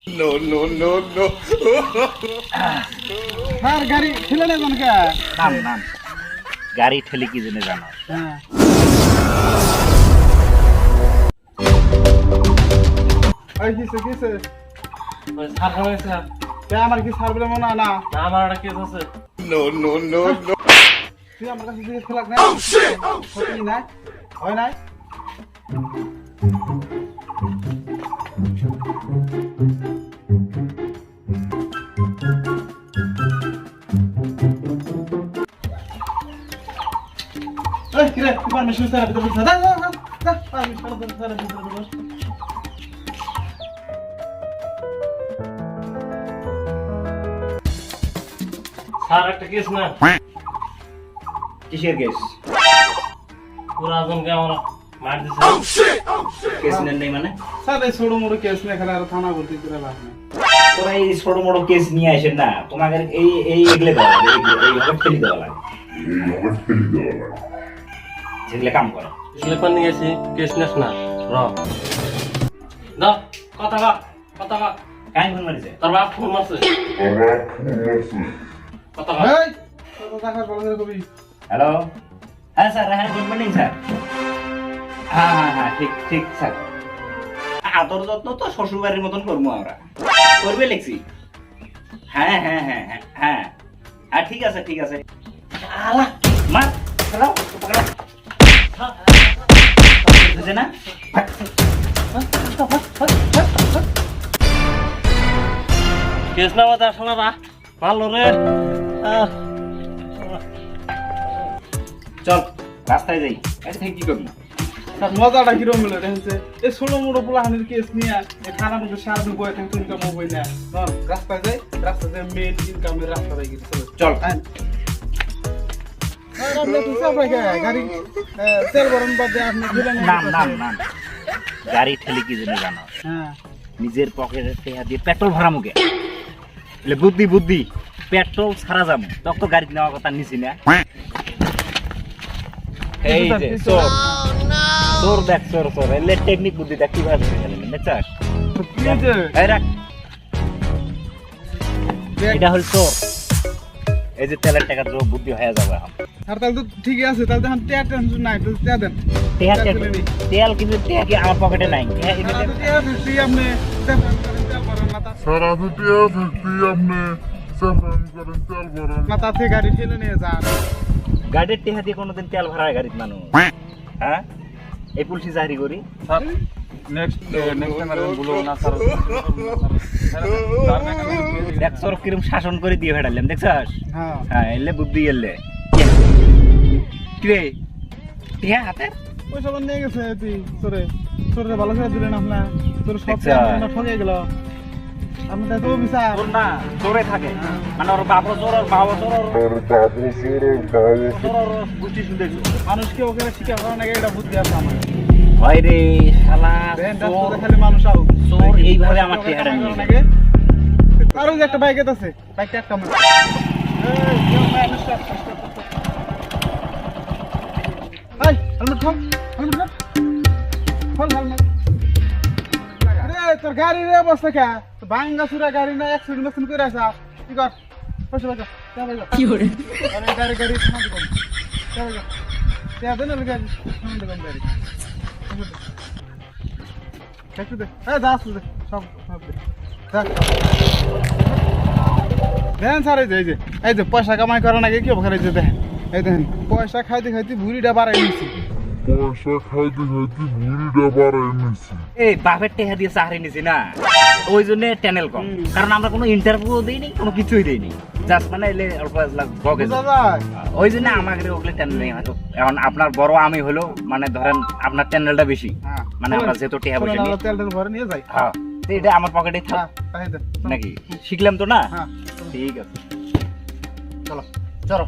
No, no, no, no. Sir গাড়ি ঠেলে নেই জনকে নাম নাম গাড়ি ঠেলে কি জন্য জানো? হ্যাঁ এই কিসে কিসে ওই সার হয়েছে না কে আমার কি স্যার বলে মনে হয় না আমার একটা কেস আছে। No, no, no, no. তুই আমার কাছে জিজ্ঞেস খেলাক না সত্যি না হয় নাই এই কিরে তুই পারমিশন স্যার ভিতরে বসে যা পারমিশন স্যার ভিতরে বস স্যার একটা কেস না কিসের কেস? পুরো আজমকে আমরা মার দিছে। কেস নেন নাই মানে? স্যার এই ছোট মোটো কেস নিয়ে খেলে আর থানা ভর্তি করে লাভ নেই তোরা এই ছোট মোটো কেস নিয়ে আসেন না, তোমাদের এই এই এগুলো দেওয়া লাগে, এইভাবে ঠেলে দেওয়া লাগে, যেগুলো কাম করে। স্লিপার নিয়ে এসে কেস নেস না র দাও কথা কা কথা কা কাই ফোন মারিছে? তোর বাপ ফোন মারছে কথা কা এই কত টাকা বলে কবি হ্যালো, হ্যাঁ স্যার, হ্যাঁ গুড মর্নিং স্যার। হ্যাঁ হ্যাঁ হ্যাঁ ঠিক ঠিক স্যার। আদর যত্ন তো শ্বশুরবাড়ির মতন করবো আমরা, করবে লেখছি। হ্যাঁ হ্যাঁ হ্যাঁ হ্যাঁ হ্যাঁ হ্যাঁ ঠিক আছে ঠিক আছে। আলা মার চলো পকড়ো বুঝে না কেস না বাতা শালারা ভালো রে চল রাস্তায় যাই। আচ্ছা ঠিক কি করবো? স্যার মজাটা কিরম মিলে দেখছে এই ছোট মোটো পোলাহানির কেস নিয়ে এই থানা মধ্যে সারাদিন বয়ে থাকতে ইনকাম হই না রাস্তায় যাই মেন ইনকামের রাস্তা হয়ে গেছে চল। গাড়ি তেল ভরণ বাদে আপনি নাম নাম নাম গাড়ি ঠেলে কি জন্য জানো? হ্যাঁ নিজের পকেটে টেহা দিয়ে পেট্রোল ভরামুকে বুদ্ধি বুদ্ধি পেট্রোল ছাড়া যাবো তখন তো গাড়ি নেওয়ার কথা নিছি না। এই যে চোর চোর দেখ চোর চোর এলে টেকনিক বুদ্ধিটা কিভাবে দেখছাস? এই রাখ, এটা হল চোর। এই যে তেলের টাকা তো বুদ্ধি হয়ে যাবে এখন। আর তাহলে তো ঠিকই আছে তাহলে তো টেয়া টেনশন নাই তো টেয়া দেন তেল কিন্তু টেয়া কি আমার পকেটে নাই। টেয়া ফ্যাক্টরি আপনি তেল ভরেন মাথা সারা দুটিয়া থাকতে আপনি সাফান করেন তেল ভরেন মাথা থেকে গাড়ি ঠেলে নিয়ে যান গাড়ির টেহা দিয়ে কোনোদিন তেল ভরায় গাড়ির মানুষ? হ্যাঁ এই পুলিশি চাকরি করি। নেক্সট টাইম আর ভুলো না স্যার দেখ চোর কিরম শাসন করে দিয়ে ফেটালাম দেখছাস? হ্যাঁ হ্যাঁ এলে বুদ্ধি এলে কি রে টেহা হাতে পয়সা বন্ধ নিয়ে গেছে তুই তোরে ভালো করে দিলেন আপনার তোর সব আচ্ছা। ঠকে গেল আপনি তাই তো বিচার চোর না চোরে থাকে, মানে ওর বাপও চোর ওর বাবা চোর ওর আর বাবু সুরের বাবু চোর ওর গোষ্ঠী শুনতে মানুষকে ওকে শিক্ষা করার নাকি এটা বুদ্ধি আছে আমার হয় রে শালা দেখেন চোর রাস্তাতে খালি মানুষ আউ চোর এইভাবে আমার চেহারা নিয়ে গেছে। আর ওই যে একটা বাইক আছে বাইকটা একটা আমার এই হেলমেট খোল হেলমেট রে তোর গাড়ি রে অবস্থা কে ভাঙ্গা চুরা গাড়ি না অ্যাক্সিডেন্ট মেশিন করে আসা কি কর পয়সা বাজা কি করে আরে গাড়ি থামা দিবেন তে দেন না গাড়ি থামা দিবেন গাড়ি দেখো দে দাস দে সব দে দেখেন স্যার এই যে পয়সা কামাই করার আগে কি অবকার এই যে দেখেন এই দেখেন পয়সা খাইতে খাইতে ভুড়িটা বাড়াই নিচ্ছি পয়সা খাইতে খাইতে ভুড়িটা বাড়াই নিছি এই বাপের টেহা দিয়ে চাকরি নিছি না ওই জন্য চ্যানেল কম, কারণ আমরা কোনো ইন্টারভিউ দিইনি কোনো কিছুই দিইনি, জাস্ট মানে এলে অল্প বগে ওই জন্য আমাকে ওগুলো চ্যানেল নেই। হয়তো এখন আপনার বড় আমি হলো মানে ধরেন আপনার চ্যানেলটা বেশি, মানে আমরা যেহেতু টেহা বসে নিই তেল ভরে নিয়ে যাই হ্যাঁ তো এটা আমার পকেটে থাক নাকি শিখলাম তো না। ঠিক আছে চলো চলো